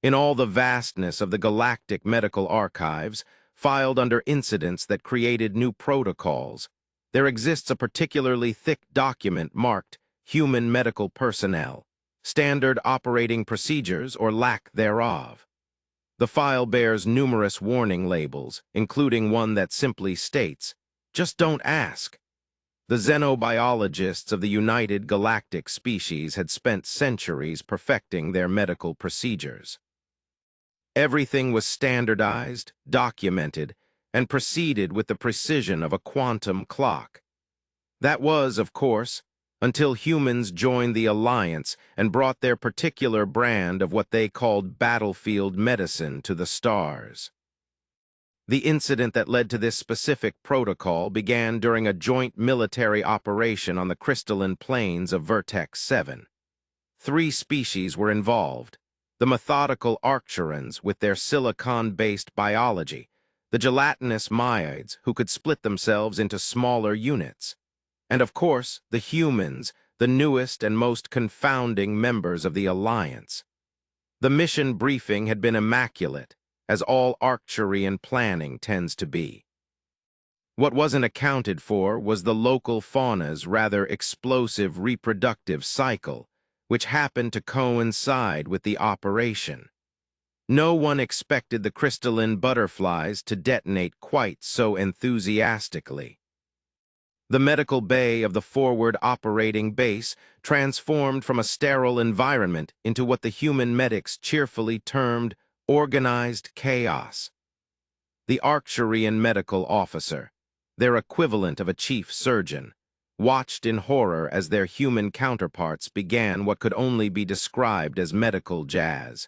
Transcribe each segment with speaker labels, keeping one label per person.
Speaker 1: In all the vastness of the galactic medical archives, filed under incidents that created new protocols, there exists a particularly thick document marked Human Medical Personnel, Standard Operating Procedures or lack thereof. The file bears numerous warning labels, including one that simply states, "Just don't ask." The xenobiologists of the United Galactic species had spent centuries perfecting their medical procedures. Everything was standardized, documented, and proceeded with the precision of a quantum clock. That was, of course, until humans joined the Alliance and brought their particular brand of what they called battlefield medicine to the stars. The incident that led to this specific protocol began during a joint military operation on the crystalline plains of Vertex 7. 3 species were involved: the methodical Arcturans with their silicon-based biology, the gelatinous Maids who could split themselves into smaller units, and of course the humans, the newest and most confounding members of the Alliance. The mission briefing had been immaculate, as all Arcturian planning tends to be. What wasn't accounted for was the local fauna's rather explosive reproductive cycle, which happened to coincide with the operation. No one expected the crystalline butterflies to detonate quite so enthusiastically. The medical bay of the forward operating base transformed from a sterile environment into what the human medics cheerfully termed organized chaos. The Arcturian medical officer, their equivalent of a chief surgeon, watched in horror as their human counterparts began what could only be described as medical jazz.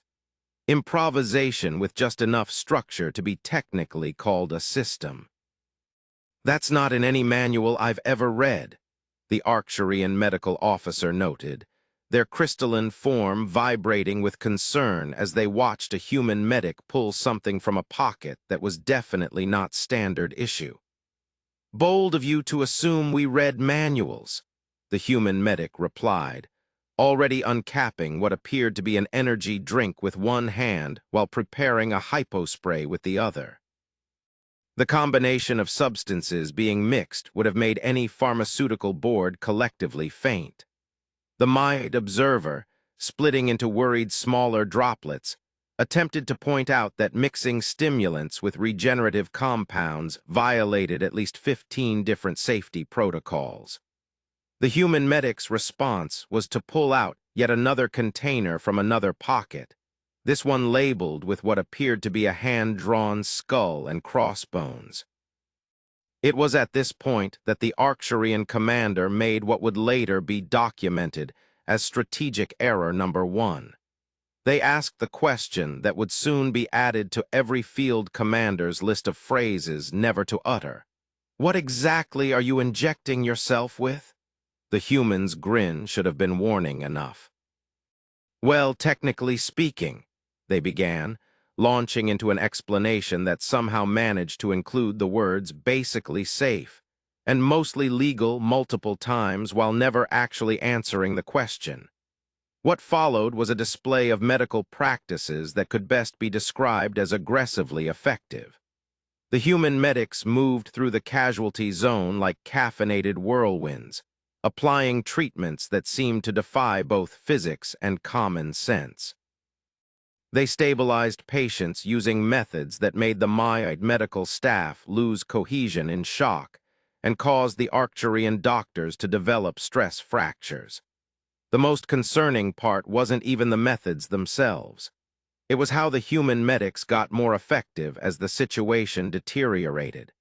Speaker 1: Improvisation with just enough structure to be technically called a system. "That's not in any manual I've ever read," the Arcturian medical officer noted, their crystalline form vibrating with concern as they watched a human medic pull something from a pocket that was definitely not standard issue. "Bold of you to assume we read manuals," the human medic replied, already uncapping what appeared to be an energy drink with one hand while preparing a hypospray with the other. The combination of substances being mixed would have made any pharmaceutical board collectively faint. The Maid observer, splitting into worried smaller droplets, attempted to point out that mixing stimulants with regenerative compounds violated at least 15 different safety protocols. The human medic's response was to pull out yet another container from another pocket, this one labeled with what appeared to be a hand-drawn skull and crossbones. It was at this point that the Arcturian commander made what would later be documented as strategic error number 1. They asked the question that would soon be added to every field commander's list of phrases never to utter. "What exactly are you injecting yourself with?" The human's grin should have been warning enough. "Well, technically speaking," they began, launching into an explanation that somehow managed to include the words "basically safe" and "mostly legal" multiple times while never actually answering the question. What followed was a display of medical practices that could best be described as aggressively effective. The human medics moved through the casualty zone like caffeinated whirlwinds, applying treatments that seemed to defy both physics and common sense. They stabilized patients using methods that made the Maid medical staff lose cohesion in shock and caused the Arcturian doctors to develop stress fractures. The most concerning part wasn't even the methods themselves. It was how the human medics got more effective as the situation deteriorated.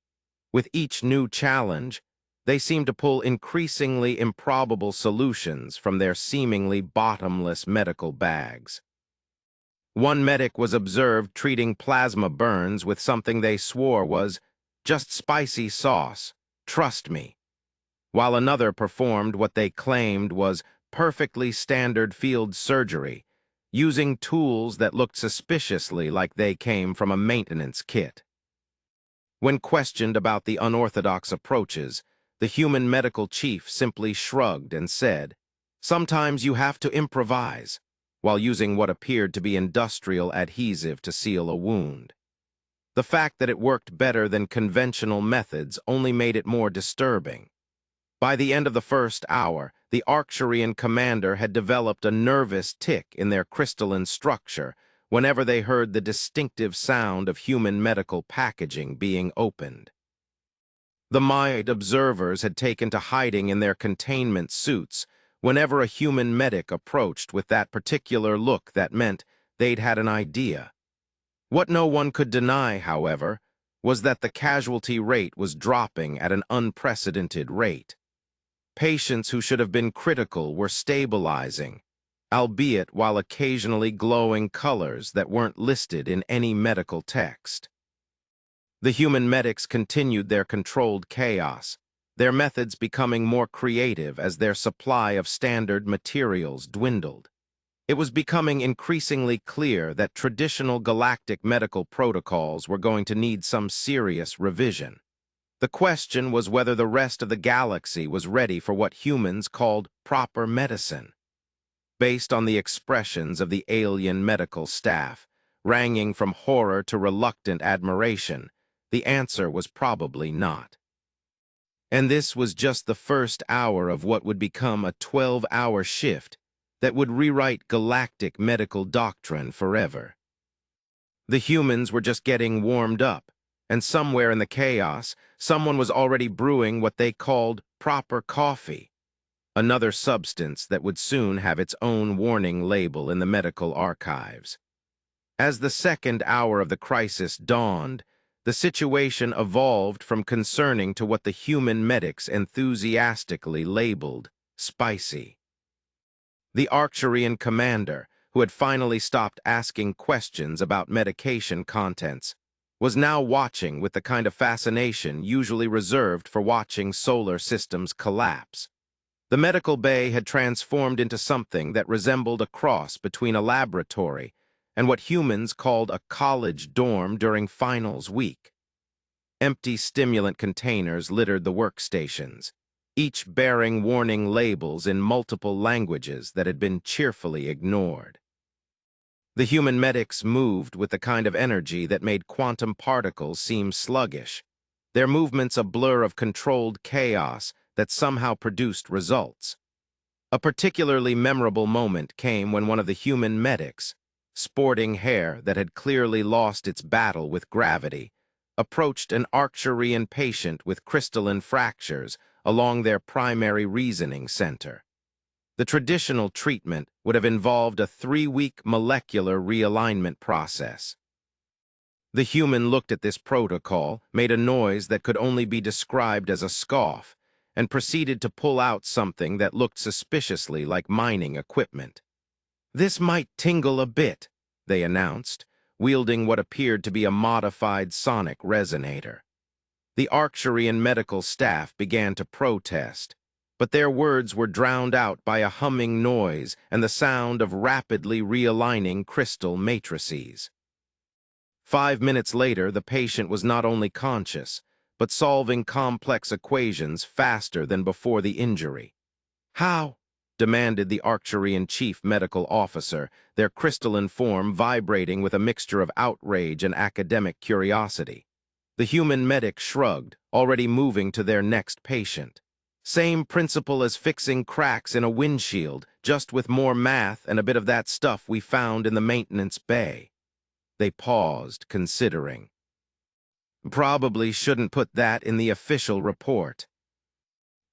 Speaker 1: With each new challenge, they seemed to pull increasingly improbable solutions from their seemingly bottomless medical bags. One medic was observed treating plasma burns with something they swore was just spicy sauce, trust me, while another performed what they claimed was perfectly standard field surgery, using tools that looked suspiciously like they came from a maintenance kit. When questioned about the unorthodox approaches, the human medical chief simply shrugged and said, "Sometimes you have to improvise." while using what appeared to be industrial adhesive to seal a wound. The fact that it worked better than conventional methods only made it more disturbing. By the end of the first hour, the Arcturian commander had developed a nervous tic in their crystalline structure whenever they heard the distinctive sound of human medical packaging being opened. The Maid observers had taken to hiding in their containment suits whenever a human medic approached with that particular look that meant they'd had an idea. What no one could deny, however, was that the casualty rate was dropping at an unprecedented rate. Patients who should have been critical were stabilizing, albeit while occasionally glowing colors that weren't listed in any medical text. The human medics continued their controlled chaos, their methods becoming more creative as their supply of standard materials dwindled. It was becoming increasingly clear that traditional galactic medical protocols were going to need some serious revision. The question was whether the rest of the galaxy was ready for what humans called proper medicine. Based on the expressions of the alien medical staff, ranging from horror to reluctant admiration, the answer was probably not. And this was just the first hour of what would become a 12-hour shift that would rewrite galactic medical doctrine forever. The humans were just getting warmed up, and somewhere in the chaos, someone was already brewing what they called proper coffee, another substance that would soon have its own warning label in the medical archives. As the second hour of the crisis dawned, the situation evolved from concerning to what the human medics enthusiastically labeled spicy. The Arcturian commander, who had finally stopped asking questions about medication contents, was now watching with the kind of fascination usually reserved for watching solar systems collapse. The medical bay had transformed into something that resembled a cross between a laboratory and what humans called a college dorm during finals week. Empty stimulant containers littered the workstations, each bearing warning labels in multiple languages that had been cheerfully ignored. The human medics moved with the kind of energy that made quantum particles seem sluggish, their movements a blur of controlled chaos that somehow produced results. A particularly memorable moment came when one of the human medics, sporting hair that had clearly lost its battle with gravity, approached an Arcturian patient with crystalline fractures along their primary reasoning center. The traditional treatment would have involved a 3-week molecular realignment process. The human looked at this protocol, made a noise that could only be described as a scoff, and proceeded to pull out something that looked suspiciously like mining equipment. "This might tingle a bit," they announced, wielding what appeared to be a modified sonic resonator. The Arcturian medical staff began to protest, but their words were drowned out by a humming noise and the sound of rapidly realigning crystal matrices. 5 minutes later, the patient was not only conscious, but solving complex equations faster than before the injury. "How?" demanded the Arcturian chief medical officer, their crystalline form vibrating with a mixture of outrage and academic curiosity. The human medic shrugged, already moving to their next patient. "Same principle as fixing cracks in a windshield, just with more math and a bit of that stuff we found in the maintenance bay." They paused, considering. "Probably shouldn't put that in the official report."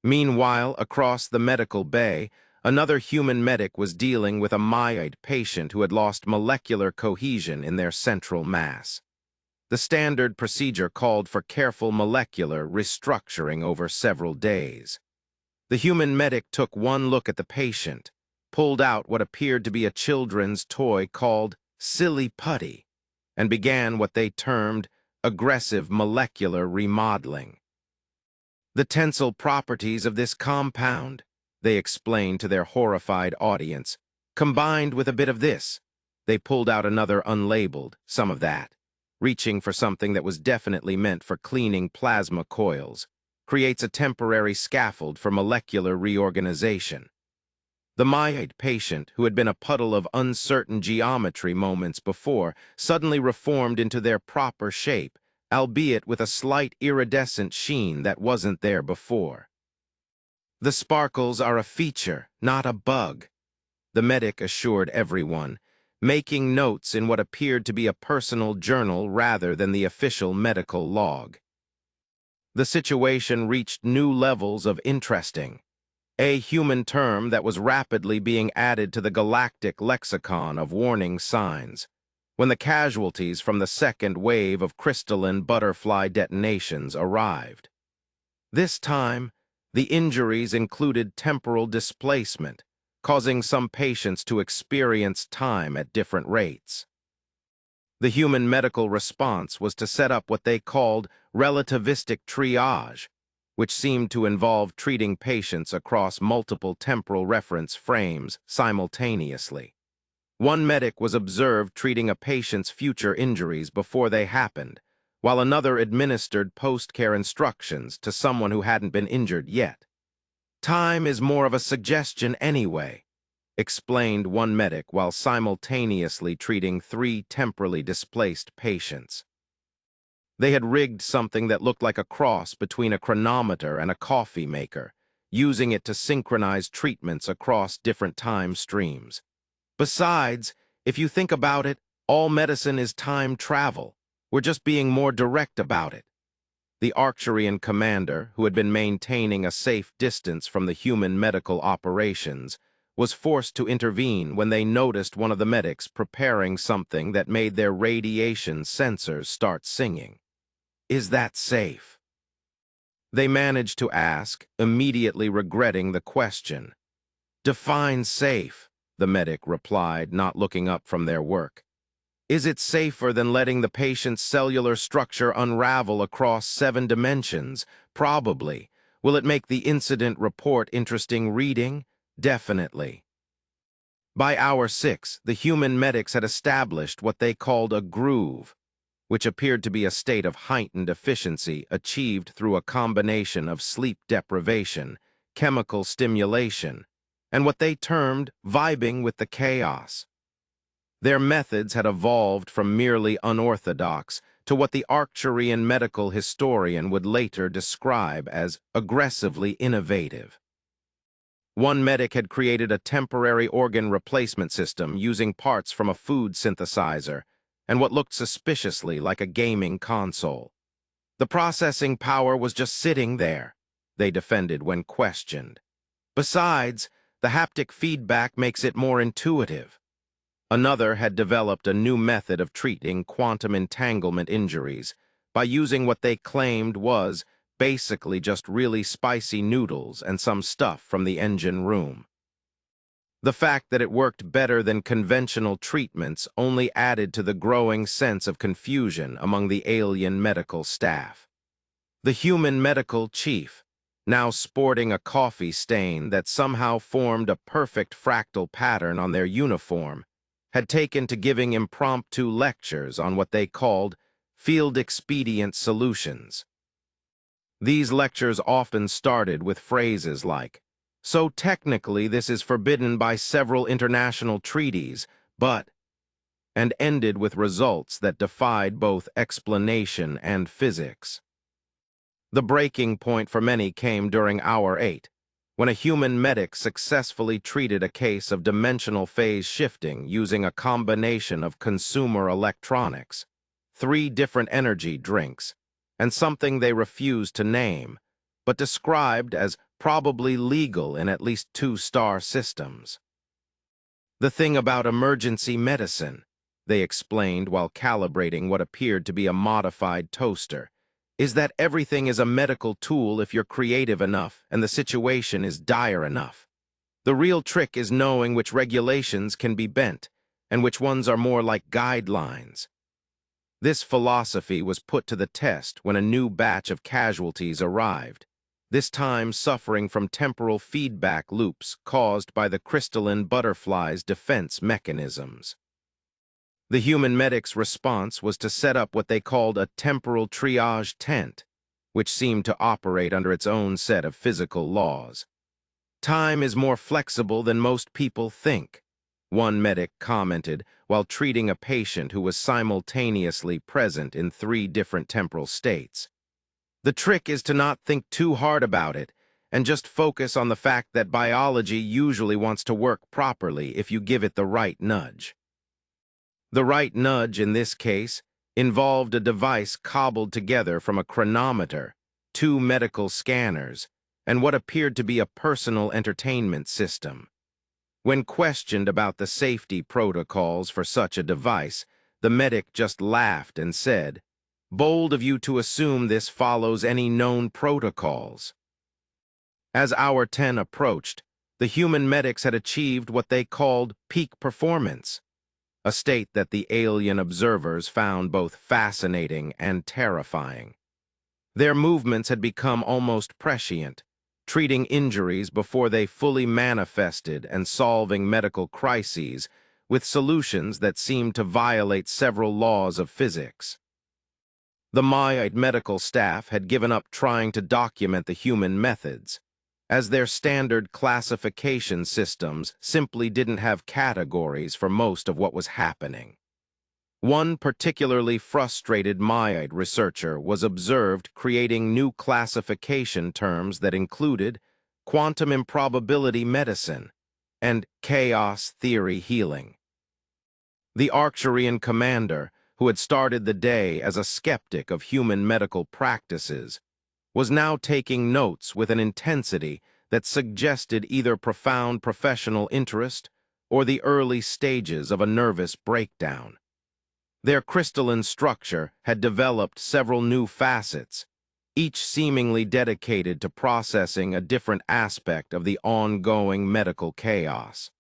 Speaker 1: Meanwhile, across the medical bay, another human medic was dealing with a Maid patient who had lost molecular cohesion in their central mass. The standard procedure called for careful molecular restructuring over several days. The human medic took one look at the patient, pulled out what appeared to be a children's toy called Silly Putty, and began what they termed aggressive molecular remodeling. "The tensile properties of this compound," they explained to their horrified audience, "combined with a bit of this." They pulled out another unlabeled, some of that, reaching for something that was definitely meant for cleaning plasma coils, creates a temporary scaffold for molecular reorganization. The mild patient, who had been a puddle of uncertain geometry moments before, suddenly reformed into their proper shape, albeit with a slight iridescent sheen that wasn't there before. "The sparkles are a feature, not a bug," the medic assured everyone, making notes in what appeared to be a personal journal rather than the official medical log. The situation reached new levels of interesting, a human term that was rapidly being added to the galactic lexicon of warning signs, when the casualties from the second wave of crystalline butterfly detonations arrived. This time, the injuries included temporal displacement, causing some patients to experience time at different rates. The human medical response was to set up what they called relativistic triage, which seemed to involve treating patients across multiple temporal reference frames simultaneously. One medic was observed treating a patient's future injuries before they happened, while another administered post-care instructions to someone who hadn't been injured yet. "Time is more of a suggestion anyway," explained one medic while simultaneously treating 3 temporally displaced patients. They had rigged something that looked like a cross between a chronometer and a coffee maker, using it to synchronize treatments across different time streams. Besides, if you think about it, all medicine is time travel. We're just being more direct about it. The Arcturian commander, who had been maintaining a safe distance from the human medical operations, was forced to intervene when they noticed one of the medics preparing something that made their radiation sensors start singing. "Is that safe?" They managed to ask, immediately regretting the question. "Define safe," the medic replied, not looking up from their work. "Is it safer than letting the patient's cellular structure unravel across 7 dimensions? Probably. Will it make the incident report interesting reading? Definitely." By hour 6, the human medics had established what they called a groove, which appeared to be a state of heightened efficiency achieved through a combination of sleep deprivation, chemical stimulation, and what they termed vibing with the chaos. Their methods had evolved from merely unorthodox to what the Arcturian medical historian would later describe as aggressively innovative. One medic had created a temporary organ replacement system using parts from a food synthesizer and what looked suspiciously like a gaming console. "The processing power was just sitting there," they defended when questioned. "Besides, the haptic feedback makes it more intuitive." Another had developed a new method of treating quantum entanglement injuries by using what they claimed was basically just really spicy noodles and some stuff from the engine room. The fact that it worked better than conventional treatments only added to the growing sense of confusion among the alien medical staff. The human medical chief, now sporting a coffee stain that somehow formed a perfect fractal pattern on their uniform, had taken to giving impromptu lectures on what they called field expedient solutions. These lectures often started with phrases like, "So technically this is forbidden by several international treaties, but," and ended with results that defied both explanation and physics. The breaking point for many came during hour 8, when a human medic successfully treated a case of dimensional phase shifting using a combination of consumer electronics, 3 different energy drinks, and something they refused to name, but described as probably legal in at least 2-star systems. "The thing about emergency medicine," they explained while calibrating what appeared to be a modified toaster, "is that everything is a medical tool if you're creative enough and the situation is dire enough. The real trick is knowing which regulations can be bent and which ones are more like guidelines." This philosophy was put to the test when a new batch of casualties arrived, this time suffering from temporal feedback loops caused by the crystalline butterfly's defense mechanisms. The human medic's response was to set up what they called a temporal triage tent, which seemed to operate under its own set of physical laws. Time is more flexible than most people think, one medic commented while treating a patient who was simultaneously present in 3 different temporal states. The trick is to not think too hard about it and just focus on the fact that biology usually wants to work properly if you give it the right nudge. The right nudge, in this case, involved a device cobbled together from a chronometer, 2 medical scanners, and what appeared to be a personal entertainment system. When questioned about the safety protocols for such a device, the medic just laughed and said, "Bold of you to assume this follows any known protocols." As hour 10 approached, the human medics had achieved what they called peak performance, a state that the alien observers found both fascinating and terrifying. Their movements had become almost prescient, treating injuries before they fully manifested and solving medical crises with solutions that seemed to violate several laws of physics. The Mayan medical staff had given up trying to document the human methods, as their standard classification systems simply didn't have categories for most of what was happening. One particularly frustrated Mayan researcher was observed creating new classification terms that included quantum improbability medicine and chaos theory healing. The Arcturian commander, who had started the day as a skeptic of human medical practices, was now taking notes with an intensity that suggested either profound professional interest or the early stages of a nervous breakdown. Their crystalline structure had developed several new facets, each seemingly dedicated to processing a different aspect of the ongoing medical chaos.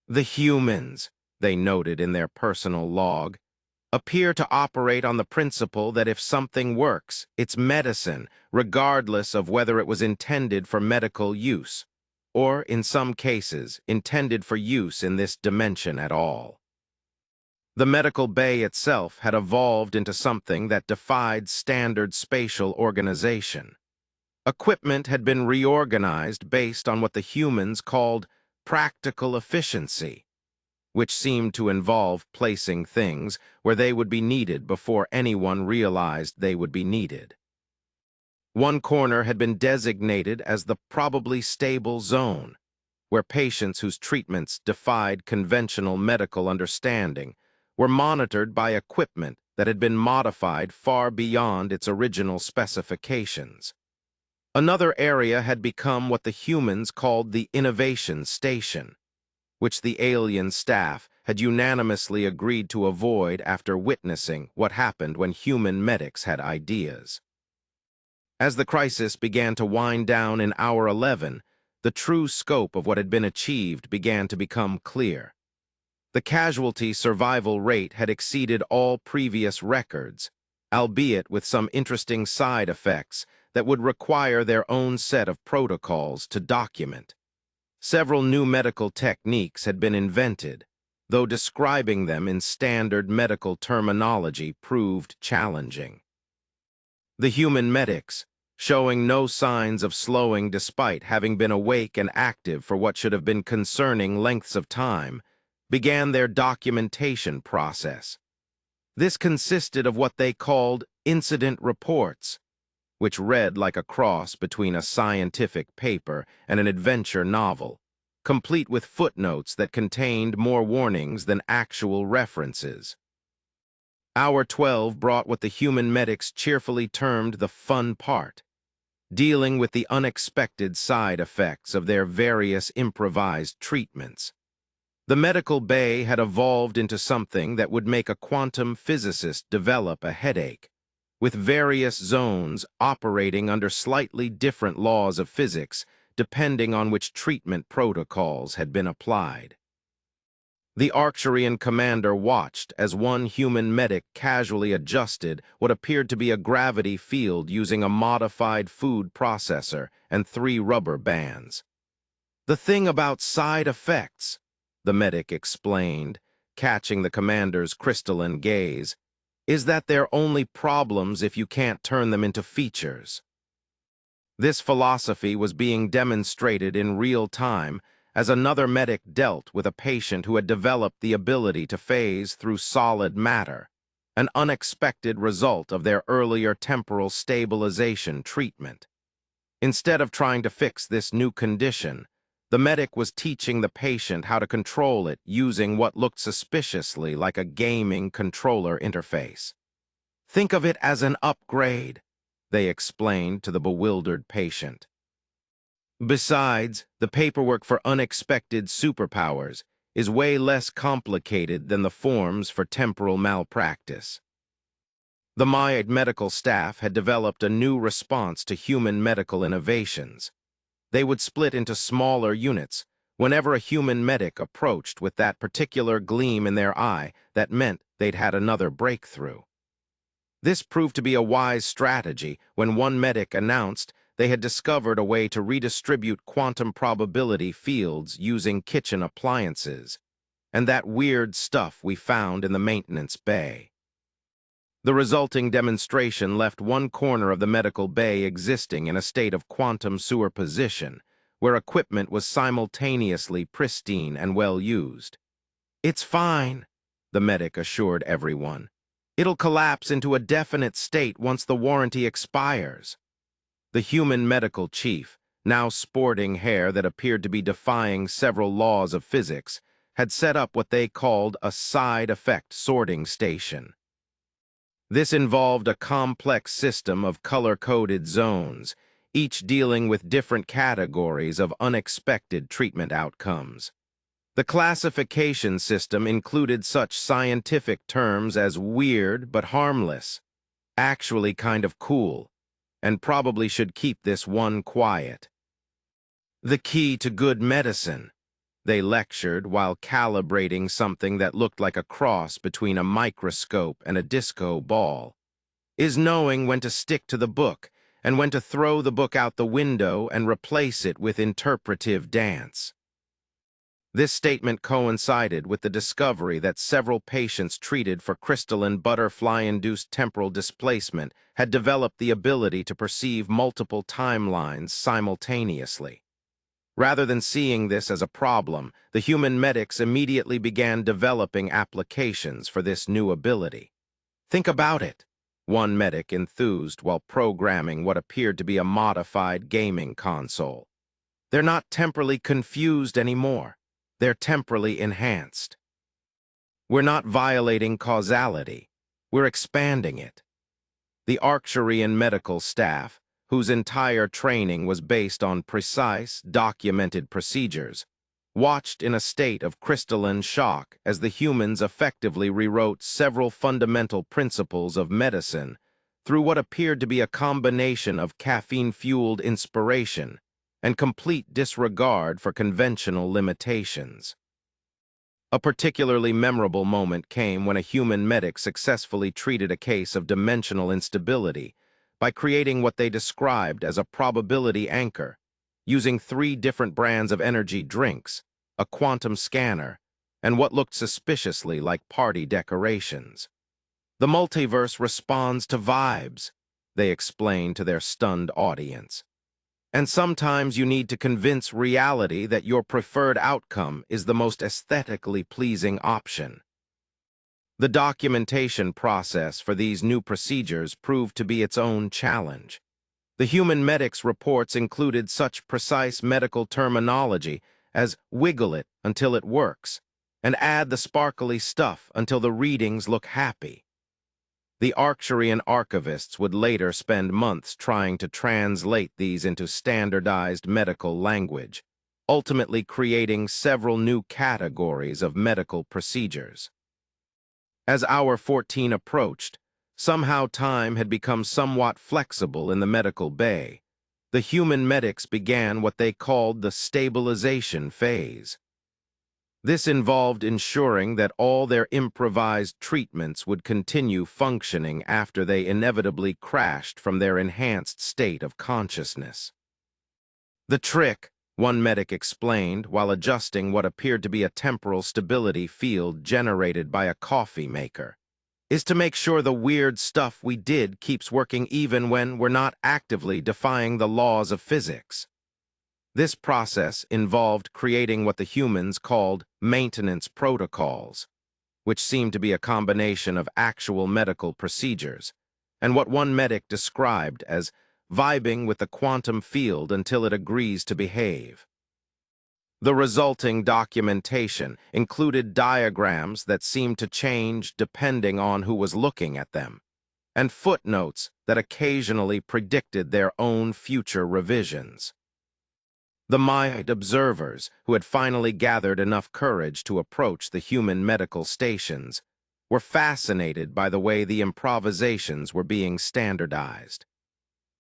Speaker 1: The humans, they noted in their personal log, appear to operate on the principle that if something works, it's medicine, regardless of whether it was intended for medical use, or, in some cases, intended for use in this dimension at all. The medical bay itself had evolved into something that defied standard spatial organization. Equipment had been reorganized based on what the humans called practical efficiency, which seemed to involve placing things where they would be needed before anyone realized they would be needed. One corner had been designated as the probably stable zone, where patients whose treatments defied conventional medical understanding were monitored by equipment that had been modified far beyond its original specifications. Another area had become what the humans called the innovation station, which the alien staff had unanimously agreed to avoid after witnessing what happened when human medics had ideas. As the crisis began to wind down in hour 11, the true scope of what had been achieved began to become clear. The casualty survival rate had exceeded all previous records, albeit with some interesting side effects that would require their own set of protocols to document. Several new medical techniques had been invented, though describing them in standard medical terminology proved challenging. The human medics, showing no signs of slowing despite having been awake and active for what should have been concerning lengths of time, began their documentation process. This consisted of what they called incident reports, which read like a cross between a scientific paper and an adventure novel, complete with footnotes that contained more warnings than actual references. Hour 12 brought what the human medics cheerfully termed the fun part, dealing with the unexpected side effects of their various improvised treatments. The medical bay had evolved into something that would make a quantum physicist develop a headache, with various zones operating under slightly different laws of physics depending on which treatment protocols had been applied. The Arcturian commander watched as one human medic casually adjusted what appeared to be a gravity field using a modified food processor and 3 rubber bands. "The thing about side effects," the medic explained, catching the commander's crystalline gaze, "is that they're only problems if you can't turn them into features." This philosophy was being demonstrated in real time as another medic dealt with a patient who had developed the ability to phase through solid matter, an unexpected result of their earlier temporal stabilization treatment. Instead of trying to fix this new condition, the medic was teaching the patient how to control it using what looked suspiciously like a gaming controller interface. "Think of it as an upgrade," they explained to the bewildered patient. Besides, the paperwork for unexpected superpowers is way less complicated than the forms for temporal malpractice. The Mayan medical staff had developed a new response to human medical innovations. They would split into smaller units. Whenever a human medic approached with that particular gleam in their eye, that meant they'd had another breakthrough. This proved to be a wise strategy when one medic announced they had discovered a way to redistribute quantum probability fields using kitchen appliances, and that weird stuff we found in the maintenance bay. The resulting demonstration left one corner of the medical bay existing in a state of quantum superposition, where equipment was simultaneously pristine and well used. "It's fine," the medic assured everyone. "It'll collapse into a definite state once the warranty expires." The human medical chief, now sporting hair that appeared to be defying several laws of physics, had set up what they called a side-effect sorting station. This involved a complex system of color-coded zones, each dealing with different categories of unexpected treatment outcomes. The classification system included such scientific terms as weird but harmless, actually kind of cool, and probably should keep this one quiet. "The key to good medicine," they lectured while calibrating something that looked like a cross between a microscope and a disco ball, "is knowing when to stick to the book and when to throw the book out the window and replace it with interpretive dance." This statement coincided with the discovery that several patients treated for crystalline butterfly-induced temporal displacement had developed the ability to perceive multiple timelines simultaneously. Rather than seeing this as a problem, the human medics immediately began developing applications for this new ability. "Think about it," one medic enthused while programming what appeared to be a modified gaming console. "They're not temporally confused anymore. They're temporally enhanced. We're not violating causality. We're expanding it." The Arcturian medical staff, whose entire training was based on precise, documented procedures, watched in a state of crystalline shock as the humans effectively rewrote several fundamental principles of medicine through what appeared to be a combination of caffeine-fueled inspiration and complete disregard for conventional limitations. A particularly memorable moment came when a human medic successfully treated a case of dimensional instability by creating what they described as a probability anchor, using 3 different brands of energy drinks, a quantum scanner, and what looked suspiciously like party decorations. "The multiverse responds to vibes," they explained to their stunned audience. "And sometimes you need to convince reality that your preferred outcome is the most aesthetically pleasing option." The documentation process for these new procedures proved to be its own challenge. The human medic's reports included such precise medical terminology as "wiggle it until it works" and "add the sparkly stuff until the readings look happy." The Arcturian archivists would later spend months trying to translate these into standardized medical language, ultimately creating several new categories of medical procedures. As hour 14 approached, somehow time had become somewhat flexible in the medical bay. The human medics began what they called the stabilization phase. This involved ensuring that all their improvised treatments would continue functioning after they inevitably crashed from their enhanced state of consciousness. "The trick," one medic explained while adjusting what appeared to be a temporal stability field generated by a coffee maker, is to make sure the weird stuff we did keeps working even when we're not actively defying the laws of physics. This process involved creating what the humans called maintenance protocols, which seemed to be a combination of actual medical procedures, and what one medic described as vibing with the quantum field until it agrees to behave. The resulting documentation included diagrams that seemed to change depending on who was looking at them, and footnotes that occasionally predicted their own future revisions. The Maya observers, who had finally gathered enough courage to approach the human medical stations, were fascinated by the way the improvisations were being standardized.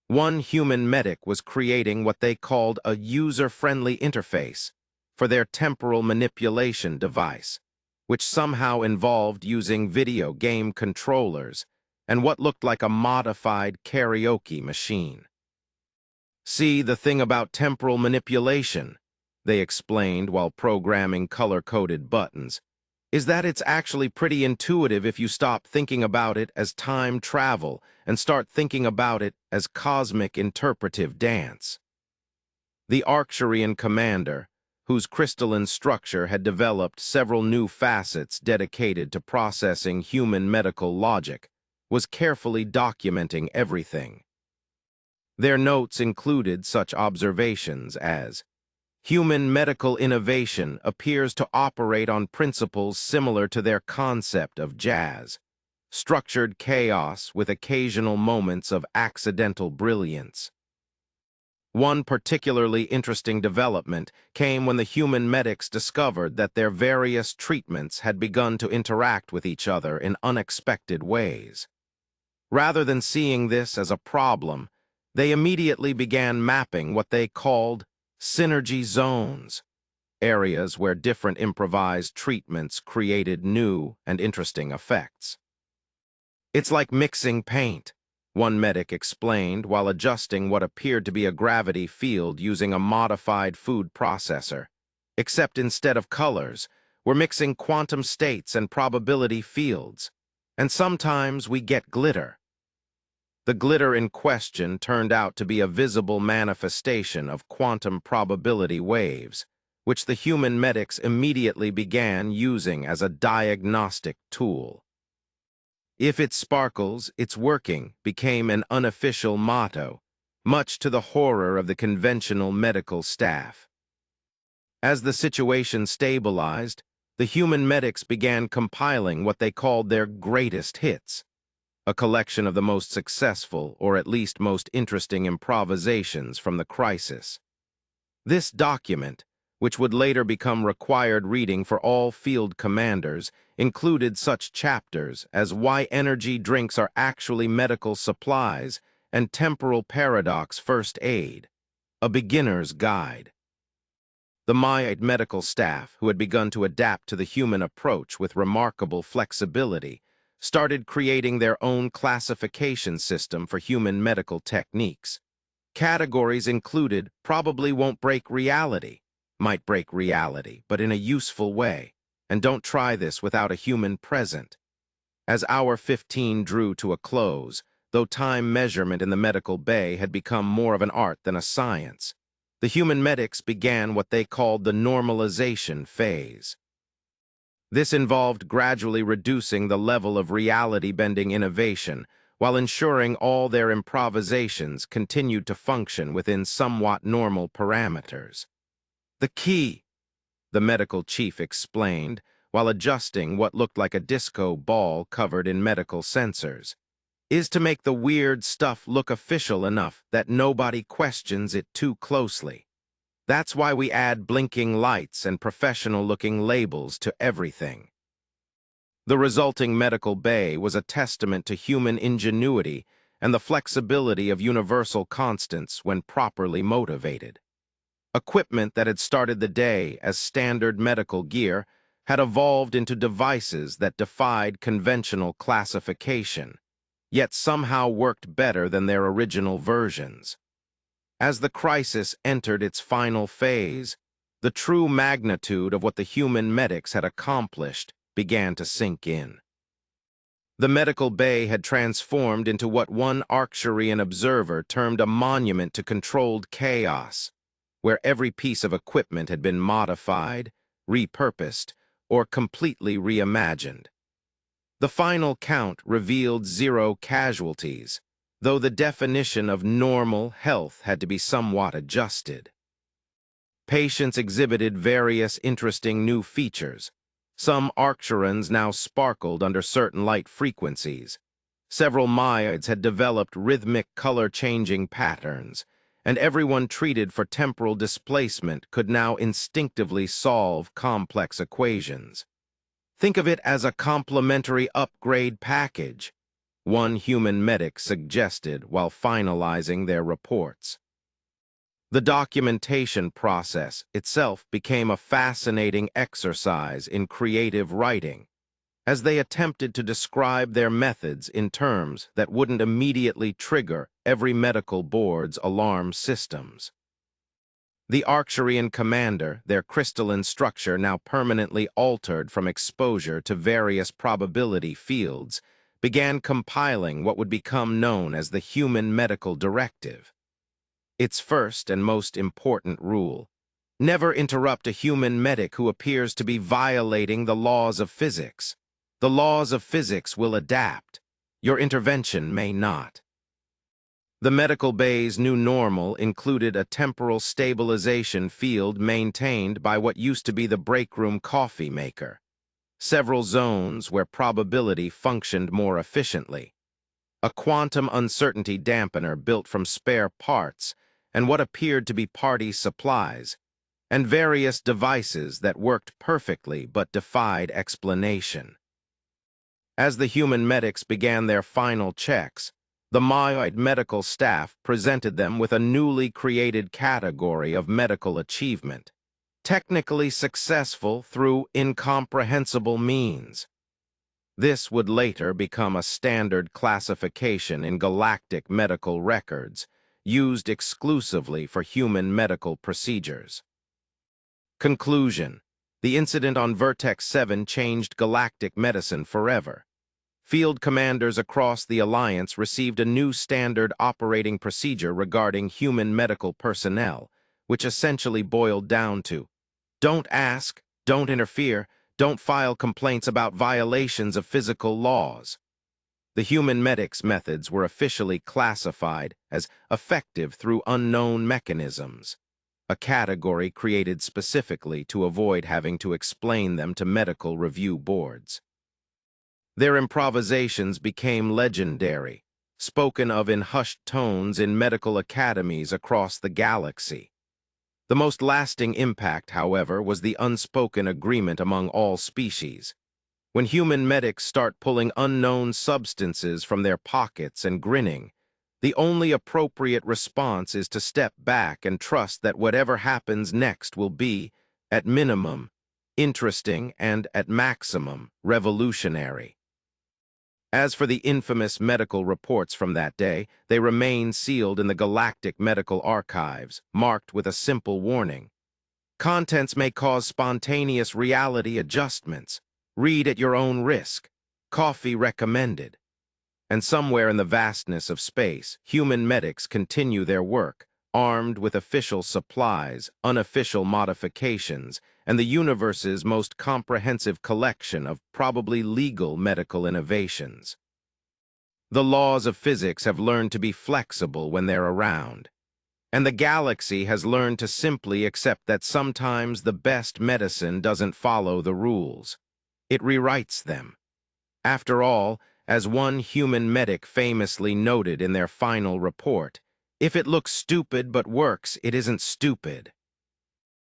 Speaker 1: One human medic was creating what they called a user-friendly interface for their temporal manipulation device, which somehow involved using video game controllers and what looked like a modified karaoke machine. "See, the thing about temporal manipulation," they explained while programming color-coded buttons, "is that it's actually pretty intuitive if you stop thinking about it as time travel and start thinking about it as cosmic interpretive dance." The Arcturian commander, whose crystalline structure had developed several new facets dedicated to processing human medical logic, was carefully documenting everything. Their notes included such observations as, "Human medical innovation appears to operate on principles similar to their concept of jazz, structured chaos with occasional moments of accidental brilliance." One particularly interesting development came when the human medics discovered that their various treatments had begun to interact with each other in unexpected ways. Rather than seeing this as a problem, they immediately began mapping what they called synergy zones, areas where different improvised treatments created new and interesting effects. "It's like mixing paint," one medic explained while adjusting what appeared to be a gravity field using a modified food processor. "Except instead of colors, we're mixing quantum states and probability fields, and sometimes we get glitter." The glitter in question turned out to be a visible manifestation of quantum probability waves, which the human medics immediately began using as a diagnostic tool. "If it sparkles, it's working" became an unofficial motto, much to the horror of the conventional medical staff. As the situation stabilized, the human medics began compiling what they called their greatest hits, a collection of the most successful, or at least most interesting improvisations from the crisis. This document, which would later become required reading for all field commanders, included such chapters as why energy drinks are actually medical supplies and temporal paradox first aid, a beginner's guide. The Maya medical staff, who had begun to adapt to the human approach with remarkable flexibility, started creating their own classification system for human medical techniques. Categories included probably won't break reality, might break reality, but in a useful way, and don't try this without a human present. As hour 15 drew to a close, though time measurement in the medical bay had become more of an art than a science, the human medics began what they called the normalization phase. This involved gradually reducing the level of reality-bending innovation while ensuring all their improvisations continued to function within somewhat normal parameters. "The key," the medical chief explained while adjusting what looked like a disco ball covered in medical sensors, "is to make the weird stuff look official enough that nobody questions it too closely. That's why we add blinking lights and professional-looking labels to everything." The resulting medical bay was a testament to human ingenuity and the flexibility of universal constants when properly motivated. Equipment that had started the day as standard medical gear had evolved into devices that defied conventional classification, yet somehow worked better than their original versions. As the crisis entered its final phase, the true magnitude of what the human medics had accomplished began to sink in. The medical bay had transformed into what one Arcturian observer termed a monument to controlled chaos, where every piece of equipment had been modified, repurposed, or completely reimagined. The final count revealed 0 casualties, though the definition of normal health had to be somewhat adjusted. Patients exhibited various interesting new features. Some Arcturians now sparkled under certain light frequencies. Several myoids had developed rhythmic color-changing patterns, and everyone treated for temporal displacement could now instinctively solve complex equations. Think of it as a complementary upgrade package, one human medic suggested while finalizing their reports. The documentation process itself became a fascinating exercise in creative writing, as they attempted to describe their methods in terms that wouldn't immediately trigger every medical board's alarm systems. The Arcturian commander, their crystalline structure now permanently altered from exposure to various probability fields, began compiling what would become known as the Human Medical Directive. Its first and most important rule: never interrupt a human medic who appears to be violating the laws of physics. The laws of physics will adapt. Your intervention may not. The medical bay's new normal included a temporal stabilization field maintained by what used to be the breakroom coffee maker, several zones where probability functioned more efficiently, a quantum uncertainty dampener built from spare parts and what appeared to be party supplies, and various devices that worked perfectly but defied explanation. As the human medics began their final checks, the myoid medical staff presented them with a newly created category of medical achievement: technically successful through incomprehensible means. This would later become a standard classification in galactic medical records, used exclusively for human medical procedures. Conclusion: the incident on Vertex 7 changed galactic medicine forever. Field commanders across the Alliance received a new standard operating procedure regarding human medical personnel, which essentially boiled down to: don't ask, don't interfere, don't file complaints about violations of physical laws. The human medics' methods were officially classified as effective through unknown mechanisms, a category created specifically to avoid having to explain them to medical review boards. Their improvisations became legendary, spoken of in hushed tones in medical academies across the galaxy. The most lasting impact, however, was the unspoken agreement among all species. When human medics start pulling unknown substances from their pockets and grinning, the only appropriate response is to step back and trust that whatever happens next will be, at minimum, interesting and, at maximum, revolutionary. As for the infamous medical reports from that day, they remain sealed in the Galactic Medical Archives, marked with a simple warning: contents may cause spontaneous reality adjustments. Read at your own risk. Coffee recommended. And somewhere in the vastness of space, human medics continue their work, armed with official supplies, unofficial modifications, and the universe's most comprehensive collection of probably legal medical innovations. The laws of physics have learned to be flexible when they're around, and the galaxy has learned to simply accept that sometimes the best medicine doesn't follow the rules. It rewrites them. After all, as one human medic famously noted in their final report, if it looks stupid but works, it isn't stupid.